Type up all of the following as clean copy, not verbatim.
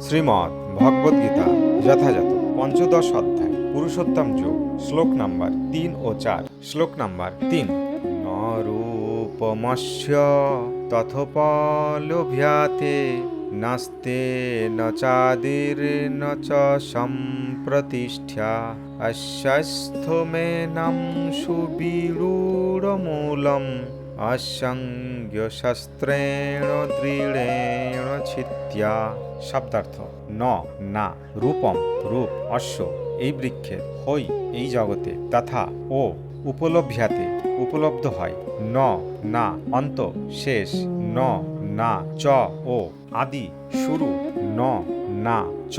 শ্রীমদ্ ভগবদ্গীতা যথাযথ পঞ্চদশ অধ্যায় পুরুষোত্তম যোগ শ্লোক নাম্বার 3 ও 4। শ্লোক নাম্বার 3। ন রূপমস্য তথোপলভ্যাতে নাস্তে ন চাদির্ন চ সম্প্রতিষ্ঠা অস্যস্থমেনাং সুবিরূঢ়মূলম অসংজ্ঞশস্ত্রেণ দৃঢ়েণ ছিত্যা। শব্দার্থ: ন না রূপম রূপ অশ্ব এই বৃক্ষের, হই এই জগতে, তথা ও উপলভ্যাতে উপলব্ধ হয়, ন না অন্ত শেষ, ন না চ ও আদি শুরু, ন না চ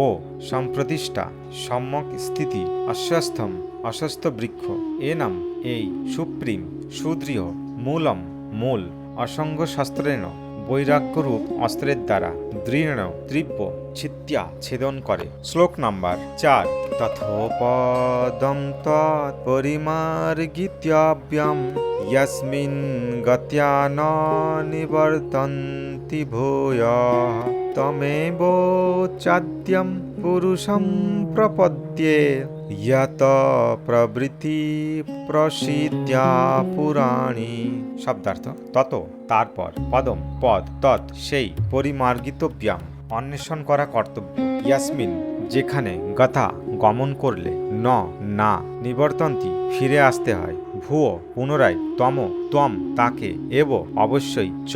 ও সম্প্রতিষ্ঠা সম্যক স্থিতি, অশ্বস্থম অস্বস্থ বৃক্ষ, এনাম এই, সুপ্রিম সুদৃঢ়, মূলম মূল, অসঙ্গ শাস্ত্রেণ বৈরাগ্যরূপ অস্ত্রের দ্বারা, দৃঢ় তীব্র, ছিত্যা ছেদন করে। শ্লোক নাম্বার 4। তথোপদম তৎপরিমার্গিতব্যম যস্মিন গত্যা ন নিবর্তন্তি ভূয়ঃ তমেব চাদ্যম পুরুষম প্রপদ্যে যত প্রবৃত্তি প্রসিদ্ধ্যা পুরাণী। শব্দার্থ: তত তারপর, পদম পদ, তৎ সেই, পরিমার্গিতব্যাম অন্বেষণ করা কর্তব্য, ইয়াসমিন যেখানে, গথা গমন করলে, ন না নিবর্তন্তি ফিরে আসতে হয়, ভুয়ো পুনরায়, তম ত্বম তাকে, এব অবশ্যই, চ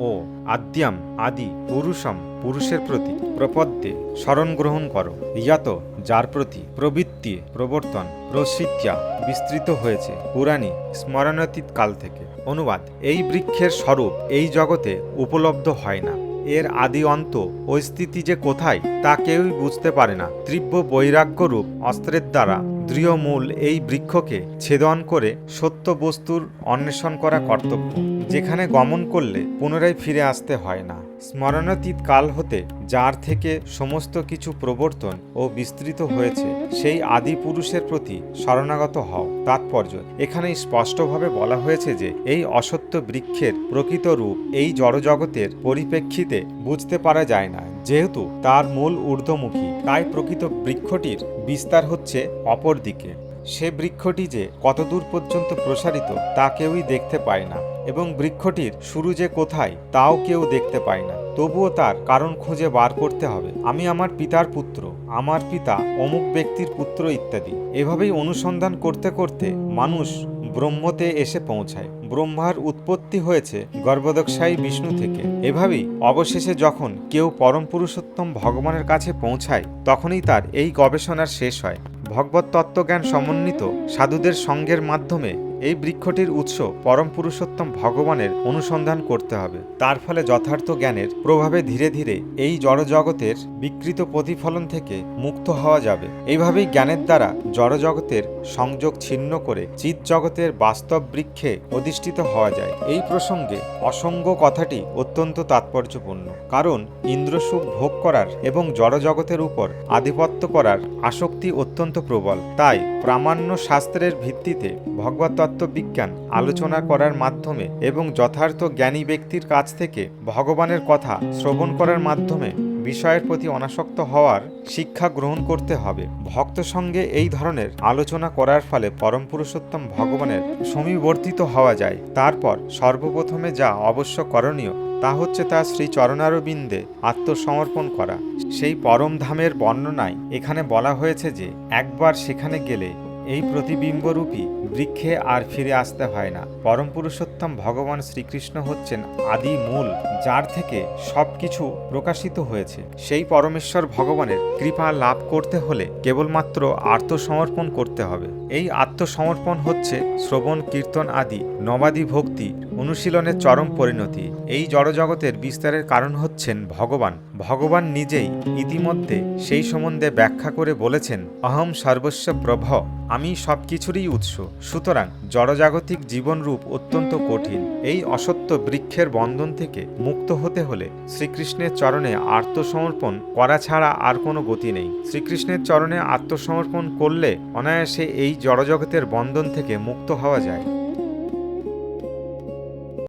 ও আদ্যম আদি, পুরুষম পুরুষের প্রতি, প্রপদ্যে শরণ গ্রহণ করো, ইয়াত যার প্রতি, প্রবৃত্তি প্রবর্তন, প্রসিদ্ধা বিস্তৃত হয়েছে, পুরাণী স্মরণাতীত কাল থেকে। অনুবাদ: এই বৃক্ষের স্বরূপ এই জগতে উপলব্ধ হয় না, এর আদি অন্ত ও স্থিতি যে কোথায় তা কেউই বুঝতে পারে না। তীব্র বৈরাগ্যরূপ অস্ত্রের দ্বারা দৃঢ় মূল এই বৃক্ষকে ছেদন করে সত্য বস্তুর অন্বেষণ করা কর্তব্য, যেখানে গমন করলে পুনরায় ফিরে আসতে হয় না। স্মরণাতীত কাল হতে যার থেকে সমস্ত কিছু প্রবর্তন ও বিস্তৃত হয়েছে, সেই আদি পুরুষের প্রতি শরণাগত হও। তাৎপর্য: এখানে স্পষ্টভাবে বলা হয়েছে যে এই অসত্য বৃক্ষের প্রকৃত রূপ এই জড়জগতের পরিপ্রেক্ষিতে বুঝতে পারা যায় না, যেহেতু তার মূল ঊর্ধ্বমুখী, তাই প্রকৃত বৃক্ষটির বিস্তার হচ্ছে অপর দিকে। সে বৃক্ষটি যে কতদূর পর্যন্ত প্রসারিত তা কেউই দেখতে পায় না, এবং বৃক্ষটির শুরু যে কোথায় তাও কেউ দেখতে পায় না। তবুও তার কারণ খুঁজে বার করতে হবে। আমি আমার পিতার পুত্র, আমার পিতা অমুক ব্যক্তির পুত্র ইত্যাদি। এভাবেই অনুসন্ধান করতে করতে মানুষ ব্রহ্মতে এসে পৌঁছায়। ব্রহ্মার উৎপত্তি হয়েছে গর্ভদক্ষায়ী বিষ্ণু থেকে। এভাবেই অবশেষে যখন কেউ পরম পুরুষোত্তম ভগবানের কাছে পৌঁছায়, তখনই তার এই গবেষণার শেষ হয়। ভগবত তত্ত্বজ্ঞান সমন্বিত সাধুদের সঙ্গের মাধ্যমে এই বৃক্ষটির উৎস পরম পুরুষোত্তম ভগবানের অনুসন্ধান করতে হবে। তার ফলে যথার্থ জ্ঞানের প্রভাবে ধীরে ধীরে এই জড়জগতের বিকৃত প্রতিফলন থেকে মুক্ত হওয়া যাবে। এইভাবেই জ্ঞানের দ্বারা জড়জগতের সংযোগ ছিন্ন করে চিৎ জগতের বাস্তব বৃক্ষে অধিষ্ঠিত হওয়া যায়। এই প্রসঙ্গে অসঙ্গ কথাটি অত্যন্ত তাৎপর্যপূর্ণ, কারণ ইন্দ্রসুখ ভোগ করার এবং জড়জগতের উপর আধিপত্য করার আসক্তি অত্যন্ত প্রবল। তাই প্রামাণ্য শাস্ত্রের ভিত্তিতে ভগবত তত্ত্ববিজ্ঞান আলোচনা করার মাধ্যমে এবং যথার্থ জ্ঞানী ব্যক্তির কাছ থেকে ভগবানের কথা শ্রবণ করার মাধ্যমে বিষয়ের প্রতি অনাসক্ত হওয়ার শিক্ষা গ্রহণ করতে হবে। ভক্ত সঙ্গে এই ধরনের আলোচনা করার ফলে পরম পুরুষোত্তম ভগবানের সমীবর্তিত হওয়া যায়। তারপর সর্বপ্রথমে যা অবশ্য করণীয় তা হচ্ছে তার শ্রী চরণারবিন্দে আত্মসমর্পণ করা। সেই পরম ধামের বর্ণনায় এখানে বলা হয়েছে যে একবার সেখানে গেলে এই প্রতিবিম্বরূপী বৃক্ষে আর ফিরে আসতে হয় না। পরম পুরুষোত্তম ভগবান শ্রীকৃষ্ণ হচ্ছেন আদি মূল, যার থেকে সব কিছু প্রকাশিত হয়েছে। সেই পরমেশ্বর ভগবানের কৃপা লাভ করতে হলে কেবলমাত্র আত্মসমর্পণ করতে হবে। এই আত্মসমর্পণ হচ্ছে শ্রবণ কীর্তন আদি নবাদি ভক্তি অনুশীলনের চরম পরিণতি। এই জড়জগতের বিস্তারের কারণ হচ্ছেন ভগবান। ভগবান নিজেই ইতিমধ্যে সেই সম্বন্ধে ব্যাখ্যা করে বলেছেন, অহম সর্বস্ব প্রভ, আমি সব কিছুরই উৎস। সুতরাং জড়জাগতিক জীবনরূপ অত্যন্ত কঠিন। এই অসত্য বৃক্ষের বন্ধন থেকে মুক্ত হতে হলে শ্রীকৃষ্ণের চরণে আত্মসমর্পণ করা ছাড়া আর কোনো গতি নেই। শ্রীকৃষ্ণের চরণে আত্মসমর্পণ করলে অনায়াসে এই জড়জগতের বন্ধন থেকে মুক্ত হওয়া যায়।